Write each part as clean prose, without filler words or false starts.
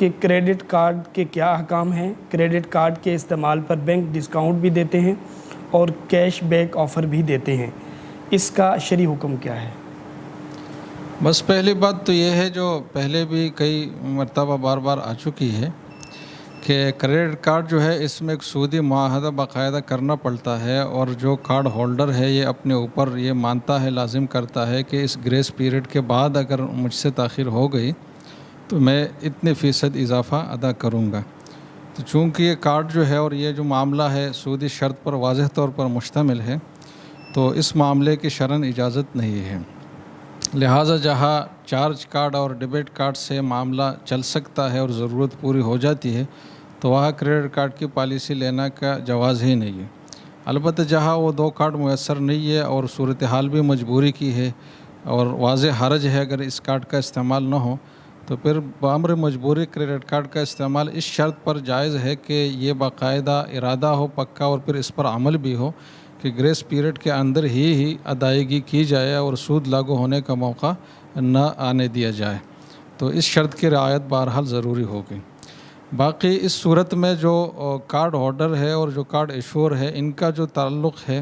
کہ credit card کے کیا احکام ہیں، کریڈٹ کارڈ کے استعمال پر بینک ڈسکاؤنٹ بھی دیتے ہیں اور کیش بیک آفر بھی دیتے ہیں، اس کا شرعی حکم کیا ہے؟ بس پہلی بات تو یہ ہے جو پہلے بھی کئی مرتبہ بار بار آ چکی ہے کہ کریڈٹ کارڈ جو ہے اس میں ایک سودی معاہدہ باقاعدہ کرنا پڑتا ہے، اور جو کارڈ ہولڈر ہے یہ اپنے اوپر یہ مانتا ہے، لازم کرتا ہے کہ اس گریس پیریڈ کے بعد اگر مجھ سے تاخیر ہو گئی تو میں اتنے فیصد اضافہ ادا کروں گا۔ تو چونکہ یہ کارڈ جو ہے اور یہ جو معاملہ ہے سودی شرط پر واضح طور پر مشتمل ہے، تو اس معاملے کی شرعاً اجازت نہیں ہے۔ لہٰذا جہاں چارج کارڈ اور ڈیبٹ کارڈ سے معاملہ چل سکتا ہے اور ضرورت پوری ہو جاتی ہے تو وہاں کریڈٹ کارڈ کی پالیسی لینا کا جواز ہی نہیں ہے۔ البتہ جہاں وہ دو کارڈ میسر نہیں ہے اور صورتحال بھی مجبوری کی ہے اور واضح حرج ہے اگر اس کارڈ کا استعمال نہ ہو، تو پھر بامر مجبوری کریڈٹ کارڈ کا استعمال اس شرط پر جائز ہے کہ یہ باقاعدہ ارادہ ہو پکا اور پھر اس پر عمل بھی ہو کہ گریس پیریڈ کے اندر ہی ادائیگی کی جائے اور سود لاگو ہونے کا موقع نہ آنے دیا جائے، تو اس شرط کی رعایت بہرحال ضروری ہوگی۔ باقی اس صورت میں جو کارڈ ہولڈر ہے اور جو کارڈ ایشور ہے ان کا جو تعلق ہے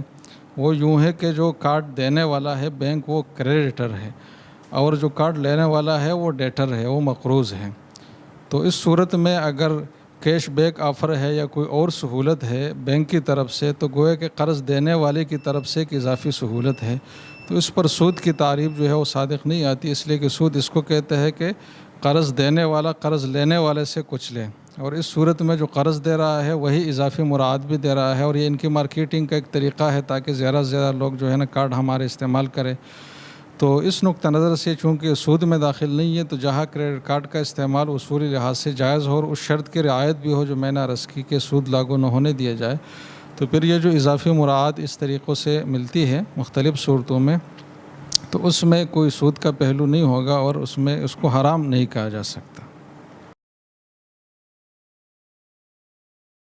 وہ یوں ہے کہ جو کارڈ دینے والا ہے بینک وہ کریڈیٹر ہے اور جو کارڈ لینے والا ہے وہ ڈیٹر ہے، وہ مقروض ہے۔ تو اس صورت میں اگر کیش بیک آفر ہے یا کوئی اور سہولت ہے بینک کی طرف سے تو گویا کہ قرض دینے والے کی طرف سے ایک اضافی سہولت ہے، تو اس پر سود کی تعریف جو ہے وہ صادق نہیں آتی، اس لیے کہ سود اس کو کہتے ہیں کہ قرض دینے والا قرض لینے والے سے کچھ لے، اور اس صورت میں جو قرض دے رہا ہے وہی اضافی مراعات بھی دے رہا ہے، اور یہ ان کی مارکیٹنگ کا ایک طریقہ ہے تاکہ زیادہ سے زیادہ لوگ جو ہے نا کارڈ ہمارے استعمال کرے۔ تو اس نقطہ نظر سے چونکہ سود میں داخل نہیں ہے تو جہاں کریڈٹ کارڈ کا استعمال اصولی لحاظ سے جائز ہو اور اس شرط کی رعایت بھی ہو جو میں نے عرض کی کہ سود لاگو نہ ہونے دیا جائے، تو پھر یہ جو اضافی مراعات اس طریقوں سے ملتی ہے مختلف صورتوں میں، تو اس میں کوئی سود کا پہلو نہیں ہوگا اور اس میں اس کو حرام نہیں کہا جا سکتا۔